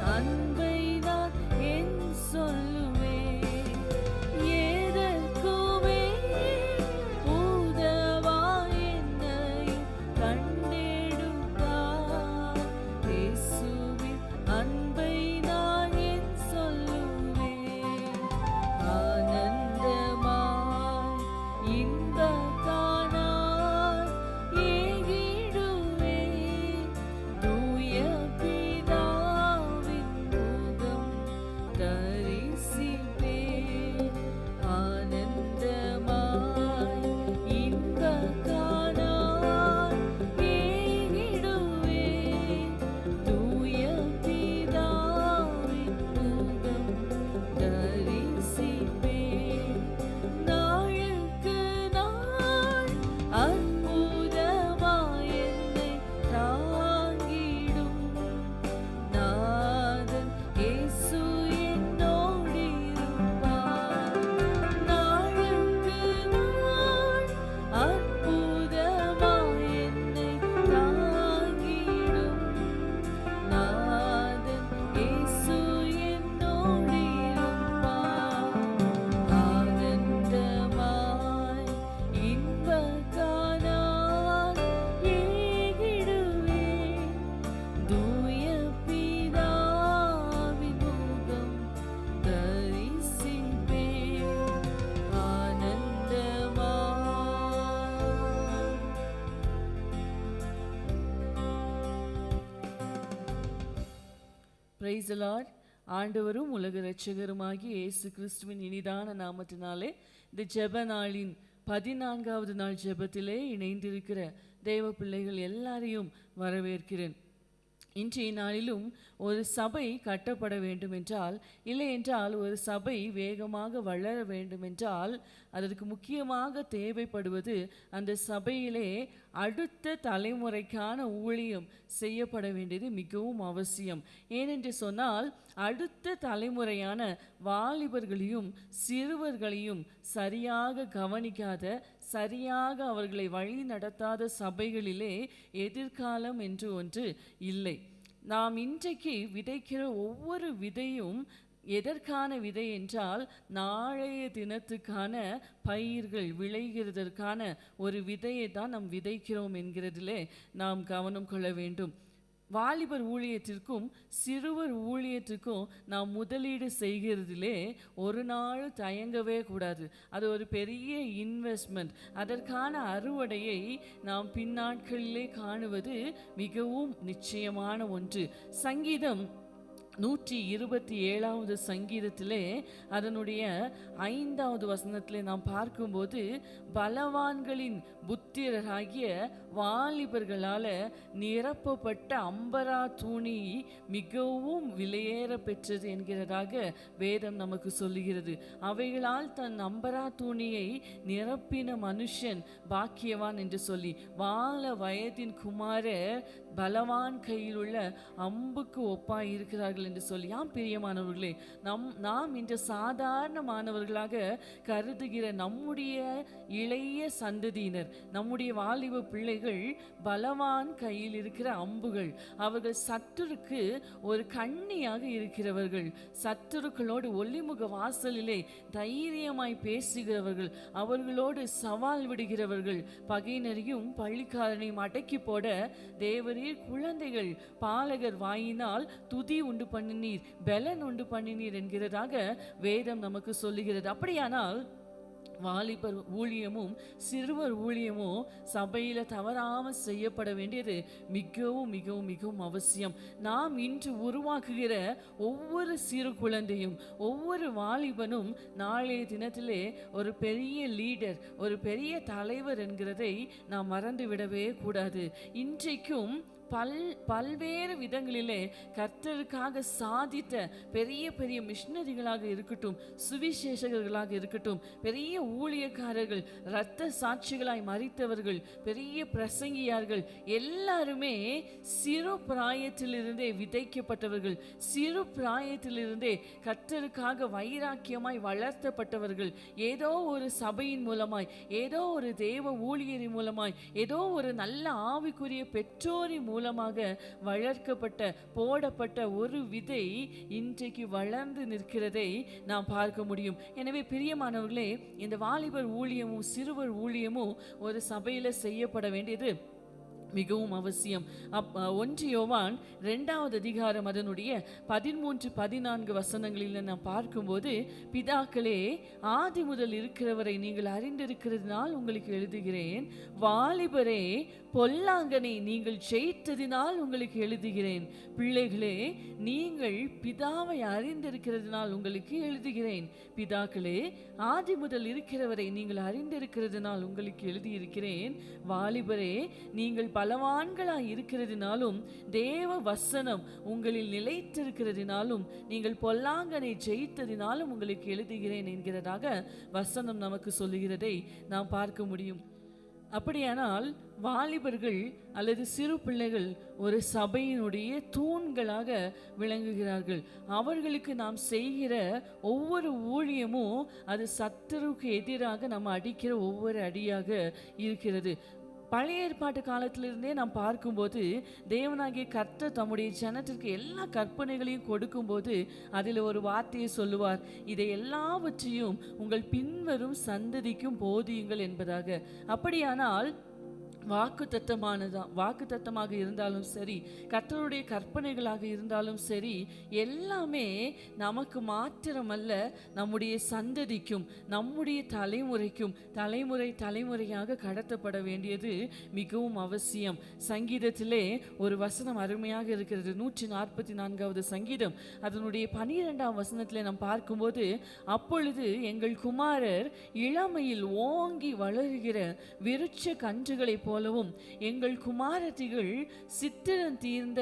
அன்பை நான் என் சொல்லுவேன். எதற்குமே உதவா என்னையும் கண்டெடுத்தார். இயேசுவின் அன்பை நான் என் சொல்லுவேன். ஆனந்தமாய் இன்பக் காணாய் ஏகிடுவேன். தூய பிதாவின் முகம் தரிசிப்பேன். ஆனந்தமாய் இன்பக் காணாய் ஏகிடுவேன். தூய பிதாவின் முகம் தரிசிப்பேன். நாளுக்கு நாள் அற்புதமாய் என்னை தாங்கிடும் நாதன் இயேசு என்னோடிருப்பார். நாளுக்கு நாள் அற்புதமாய் என்னை தாங்கிடும் நாதன் இயேசு என்னோடிருப்பார். ஆனந்தமாய் இன்பக் காணாய் ஏகிடுவேன். தூய பிதாவின் முகம் தரிசிப்பேன். ஆனந்தமாய். Praise the Lord. ஆண்டவரும் உலக இரட்சகருமாகிய இயேசு கிறிஸ்துவின் இனிதான நாமத்தினாலே இந்த ஜெப நாளின் 14வது நாள் ஜெபத்திலே இணைந்திருக்கிற தேவ பிள்ளைகள் எல்லாரையும் வரவேற்கிறேன். இன்றைய நாளிலும் ஒரு சபை கட்டப்பட வேண்டும் என்றால், இல்லை என்றால் ஒரு சபை வேகமாக வளர வேண்டும் என்றால், அதற்கு முக்கியமாக தேவைப்படுவது அந்த சபையிலே அடுத்த தலைமுறைக்கான ஊழியம் செய்யப்பட வேண்டியது மிகவும் அவசியம். ஏனென்று சொன்னால், அடுத்த தலைமுறையான வாலிபர்களையும் சிறுவர்களையும் சரியாக கவனிக்காத, சரியாக அவர்களை வழி நடத்தாத சபைகளிலே எதிர்காலம் என்று ஒன்று இல்லை. நாம் இன்றைக்கு விதைக்கிற ஒவ்வொரு விதையும் எதற்கான விதை என்றால், நாளைய தினத்துக்கான பயிர்கள் விளைகிறதற்கான ஒரு விதையை தான் நாம் விதைக்கிறோம் என்கிறதிலே நாம் கவனம் கொள்ள வேண்டும். வாலிபர் ஊழியத்திற்கும் சிறுவர் ஊழியத்திற்கும் நாம் முதலீடு செய்கிறதிலே ஒரு நாள் தயங்கவே கூடாது. அது ஒரு பெரிய இன்வெஸ்ட்மெண்ட். அதற்கான அறுவடையை நாம் பின்னாட்களிலே காணுவது மிகவும் நிச்சயமான ஒன்று. சங்கீதம் 127வது சங்கீதத்திலே அதனுடைய 5வது வசனத்திலே நாம் பார்க்கும்போது, பலவான்களின் புத்திரராகிய வாலிபர்களால் நிரப்பப்பட்ட அம்பரா தூணி மிகவும் விலையேற பெற்றது என்கிறதாக வேதம் நமக்கு சொல்லுகிறது. அவைகளால் தன் அம்பரா தூணியை நிரப்பின மனுஷன் பாக்கியவான் என்று சொல்லி, வால வயதின் குமாரர் பலவான் கையில் உள்ள அம்புக்கு ஒப்பாய் இருக்கிறார்கள் என்று சொல்லி. பிரியமானவர்களே, நாம் இன்று சாதாரணமானவர்களாக கருதுகிற நம்முடைய இளைய சந்ததியினர், நம்முடைய வாலிப பிள்ளைகள் பலவான் கையில் இருக்கிற அம்புகள். அவர்கள் சத்துருக்கு ஒரு கண்ணியாக இருக்கிறவர்கள். சத்துருக்களோடு ஒளிமுக வாசலிலே தைரியமாய் பேசுகிறவர்கள், அவர்களோடு சவால் விடுகிறவர்கள். பகையினரையும் பள்ளிக்காரனையும் அடக்கி போட தேவரீர் குழந்தைகள் பாலகர் வாயினால் துதி உண்டு பண்ணினீர், பலன் உண்டு பண்ணினீர் என்கிறதாக வேதம் நமக்கு சொல்லுகிறது. அப்படியானால் வாலிபர் ஊழியமும் சிறுவர் ஊழியமும் சபையில் தவறாமல் செய்யப்பட வேண்டியது மிகவும் மிகவும் மிகவும் அவசியம். நாம் இன்று உருவாக்குகிற ஒவ்வொரு சிறு குழந்தையும் ஒவ்வொரு வாலிபனும் நாளைய தினத்திலே ஒரு பெரிய லீடர், ஒரு பெரிய தலைவர் என்கிறதை நாம் மறந்துவிடவே கூடாது. இன்றைக்கும் பல்வேறு விதங்களிலே கர்த்தருக்காக சாதித்த பெரிய பெரிய மிஷனரிகளாக இருக்கட்டும், சுவிசேஷகர்களாக இருக்கட்டும், பெரிய ஊழியக்காரர்கள், இரத்த சாட்சிகளாய் மரித்தவர்கள், பெரிய பிரசங்கியார்கள் எல்லாருமே சிறு பிராயத்திலிருந்தே விதைக்கப்பட்டவர்கள், சிறு பிராயத்திலிருந்தே கர்த்தருக்காக வைராக்கியமாய் வளர்த்தப்பட்டவர்கள். ஏதோ ஒரு சபையின் மூலமாய், ஏதோ ஒரு தேவ ஊழியரின் மூலமாய், ஏதோ ஒரு நல்ல ஆவிக்குரிய பெற்றோரின் மூலமாய் மூலமாக வளர்க்கப்பட்ட போடப்பட்ட ஒரு விதை இன்றைக்கு வளர்ந்து நிற்கிறதை நாம் பார்க்க முடியும். எனவே பிரியமானவர்களே, இந்த வாலிபர் ஊழியமும் சிறுவர் ஊழியமும் ஒரு சபையில் செய்யப்பட வேண்டியது மிகவும் அவசியம். 1 யோவான் 2வது அதிகாரம் அதனுடைய 13-14 வசனங்களில் நாம் பார்க்கும்போது, பிதாக்களே, ஆதி முதல் இருக்கிறவரை நீங்கள் அறிந்திருக்கிறதுனால் உங்களுக்கு எழுதுகிறேன். வாலிபரே, பொல்லாங்கனை நீங்கள் ஜெயித்ததினால் உங்களுக்கு எழுதுகிறேன். பிள்ளைகளே, நீங்கள் பிதாவை அறிந்திருக்கிறதுனால் உங்களுக்கு எழுதுகிறேன். பிதாக்களே, ஆதி முதல் இருக்கிறவரை நீங்கள் அறிந்திருக்கிறதுனால் உங்களுக்கு எழுதியிருக்கிறேன். வாலிபரே, நீங்கள் பலவான்களாய் இருக்கிறதுனாலும் தேவ வசனம் உங்களில் நிலைத்திருக்கிறதுனாலும் நீங்கள் பொல்லாங்கனை ஜெயித்ததினாலும் உங்களுக்கு எழுதுகிறேன் என்கிறதாக வசனம் நமக்கு சொல்லுகிறதை நாம் பார்க்க முடியும். அப்படியானால் வாலிபர்கள் அல்லது சிறு பிள்ளைகள் ஒரு சபையினுடைய தூண்களாக விளங்குகிறார்கள். அவர்களுக்கு நாம் செய்கிற ஒவ்வொரு ஊழியமும் அது சத்துருக்கு எதிராக நம்ம அடிக்கிற ஒவ்வொரு அடியாக இருக்கிறது. பழைய ஏற்பாட்டு காலத்திலிருந்தே நாம் பார்க்கும்போது தேவனாகிய கர்த்தர் தம்முடைய ஜனத்திற்கு எல்லா கற்பனைகளையும் கொடுக்கும்போது அதில் ஒரு வார்த்தையை சொல்லுவார், இதை எல்லாவற்றையும் உங்கள் பின்வரும் சந்ததிக்கும் போதியுங்கள் என்பதாக. அப்படியானால் வாக்குத்தத்தமாக இருந்தாலும் சரி, கர்த்தருடைய கற்பனைகளாக இருந்தாலும் சரி, எல்லாமே நமக்கு மாத்திரமல்ல, நம்முடைய சந்ததிக்கும் நம்முடைய தலைமுறைக்கும் தலைமுறையாக கடத்தப்பட வேண்டியது மிகவும் அவசியம். சங்கீதத்திலே ஒரு வசனம் அருமையாக இருக்கிறது. 144வது சங்கீதம் அதனுடைய 12ஆம் வசனத்திலே நாம் பார்க்கும்போது, அப்பொழுது எங்கள் குமாரர் இளமையில் ஓங்கி வளருகிற விருட்ச கன்றுகளை போலவும் எங்கள் குமாரத்திகள் சித்திரம் தீர்ந்த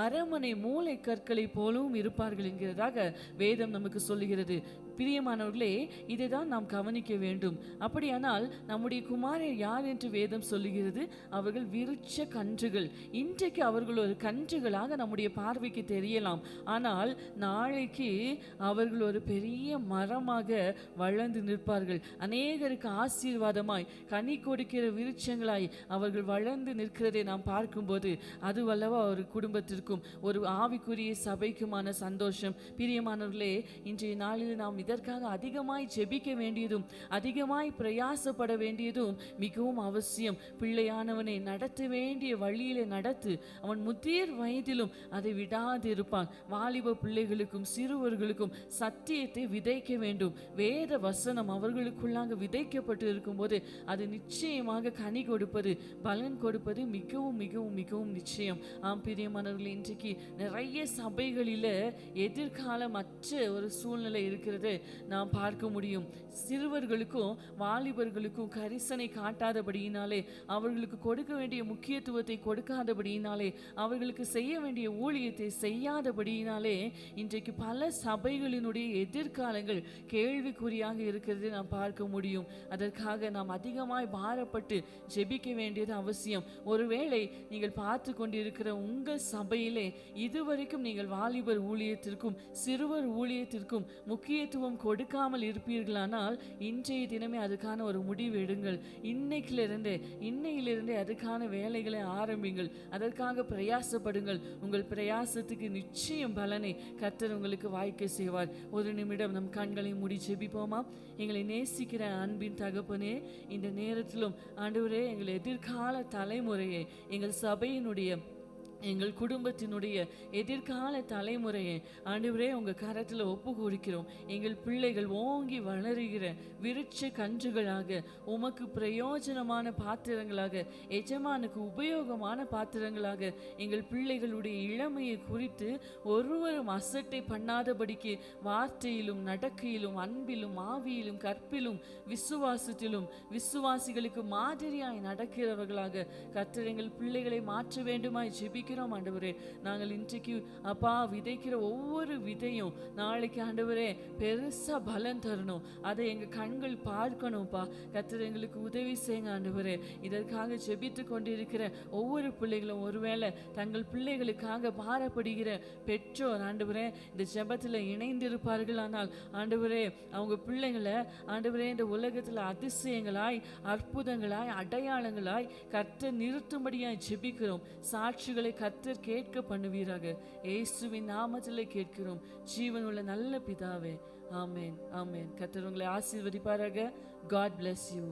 அரமனை மூளை கற்களை போலவும் இருப்பார்கள் என்கிறதாக வேதம் நமக்கு சொல்லுகிறது. பிரியமானவர்களே, இதை தான் நாம் கவனிக்க வேண்டும். அப்படியானால் நம்முடைய குமாரர் யார் என்று வேதம் சொல்லுகிறது? அவர்கள் விருட்ச கன்றுகள். இன்றைக்கு அவர்கள் ஒரு கன்றுகளாக நம்முடைய பார்வைக்கு தெரியலாம். ஆனால் நாளைக்கு அவர்கள் ஒரு பெரிய மரமாக வளர்ந்து நிற்பார்கள். அநேகருக்கு ஆசீர்வாதமாய் கனி கொடுக்கிற விருட்சங்களாய் அவர்கள் வளர்ந்து நிற்கிறதை நாம் பார்க்கும்போது அதுவல்லவா ஒரு குடும்பத்திற்கும் ஒரு ஆவிக்குரிய சபைக்குமான சந்தோஷம். பிரியமானவர்களே, இன்றைய நாளில் நாம் இதற்காக அதிகமாய் ஜெபிக்க வேண்டியதும் அதிகமாய் பிரயாசப்பட வேண்டியதும் மிகவும் அவசியம். பிள்ளையானவனை நடத்த வேண்டிய வழியிலே நடத்து, அவன் முதிர் வயதிலும் அதை விடாது இருப்பான். வாலிப பிள்ளைகளுக்கும் சிறுவர்களுக்கும் சத்தியத்தை விதைக்க வேண்டும். வேத வசனம் அவர்களுக்குள்ளாக விதைக்கப்பட்டு இருக்கும்போது அது நிச்சயமாக கனி கொடுப்பது, பலன் கொடுப்பது மிகவும் மிகவும் மிகவும் நிச்சயம். ஆம் பிரியமானவர்கள், இன்றைக்கு நிறைய சபைகளில் எதிர்காலமற்ற ஒரு சூழ்நிலை இருக்கிறது நாம் பார்க்க முடியும். சிறுவர்களுக்கும் வாலிபர்களுக்கும் கரிசனை காட்டாதபடியினாலே, அவர்களுக்கு கொடுக்க வேண்டிய முக்கியத்துவத்தை கொடுக்காதபடியினாலே, அவர்களுக்கு செய்ய வேண்டிய ஊழியத்தை செய்யாதபடியினாலே இன்றைக்கு பல சபைகளினுடைய எதிர்காலங்கள் கேள்விக்குறியாக இருக்கிறது நாம் பார்க்க முடியும். அதற்காக நாம் அதிகமாய் பாரப்பட்டு ஜெபிக்க வேண்டியது அவசியம். ஒருவேளை நீங்கள் பார்த்து கொண்டிருக்கிற உங்கள் சபையிலே இதுவரைக்கும் நீங்கள் வாலிபர் ஊழியத்திற்கும் சிறுவர் ஊழியத்திற்கும் முக்கியத்துவம் கொடுக்காமல் இருப்பீர்களானால் இன்றைய தினமே அதுக்கான ஒரு முடிவு எடுங்கள். இன்னையிலிருந்தே அதுக்கான வேலைகளை ஆரம்பிங்கள். அதற்காக பிரயாசப்படுங்கள். உங்கள் பிரயாசத்துக்கு நிச்சயம் பலனை கர்த்தர் உங்களுக்கு வாய்க்க செய்வார். ஒரு நிமிடம் நம் கண்களை மூடி ஜெபிப்போமா? எங்களை நேசிக்கிற அன்பின் தகப்பனே, இந்த நேரத்திலும் ஆண்டவரே, எங்கள் எதிர்கால தலைமுறையை, எங்கள் சபையினுடைய எங்கள் குடும்பத்தினுடைய எதிர்கால தலைமுறையை ஆண்டவரே உங்கள் கரத்தில் ஒப்பு கொடுக்கிறோம். எங்கள் பிள்ளைகள் ஓங்கி வளருகிற விருட்ச கன்றுகளாக, உமக்கு பிரயோஜனமான பாத்திரங்களாக, எஜமானுக்கு உபயோகமான பாத்திரங்களாக எங்கள் பிள்ளைகளுடைய இளமையை குறித்து ஒருவரும் அசட்டை பண்ணாதபடிக்கு வார்த்தையிலும் நடக்கையிலும் அன்பிலும் ஆவியிலும் கற்பிலும் விசுவாசத்திலும் விசுவாசிகளுக்கு மாதிரியாய் நடக்கிறவர்களாக கர்த்தர் எங்கள் பிள்ளைகளை மாற்ற வேண்டுமாய் ஜெபிக்க ஜெபிக்கிறோம் ஆண்டவரே. நாங்கள் இன்றைக்கு அப்பா விதைக்கிற ஒவ்வொரு விதையும் நாளைக்கு ஆண்டவரே பெருசா பலன் தரணும். அதை எங்க கண்கள் பார்க்கணும்ப்பா. கர்த்தர் எங்களுக்கு உதவி செய்யுங்க ஆண்டவரே. இதற்காக ஜெபித்து கொண்டிருக்கிற ஒவ்வொரு பிள்ளைகளும் ஒருவேளை தங்கள் பிள்ளைகளுக்காக பாரப்படுகிற பெற்றோர் ஆண்டவரே இந்த ஜெபத்தில் இணைந்திருப்பார்கள். ஆனால் ஆண்டவரே அவங்க பிள்ளைகளை ஆண்டவரே இந்த உலகத்தில் அதிசயங்களாய் அற்புதங்களாய் அடையாளங்களாய் கர்த்தர் நிறுத்தும்படியாய் ஜெபிக்கிறோம். சாட்சிகளை கர்த்தர் கேட்க பண்ணுவீராக. இயேசுவின் நாமத்திலே கேட்கிறோம் ஜீவனுள்ள நல்ல பிதாவே. ஆமென், ஆமென். கர்த்தர் உங்களை ஆசீர்வதிப்பாராக. God bless you.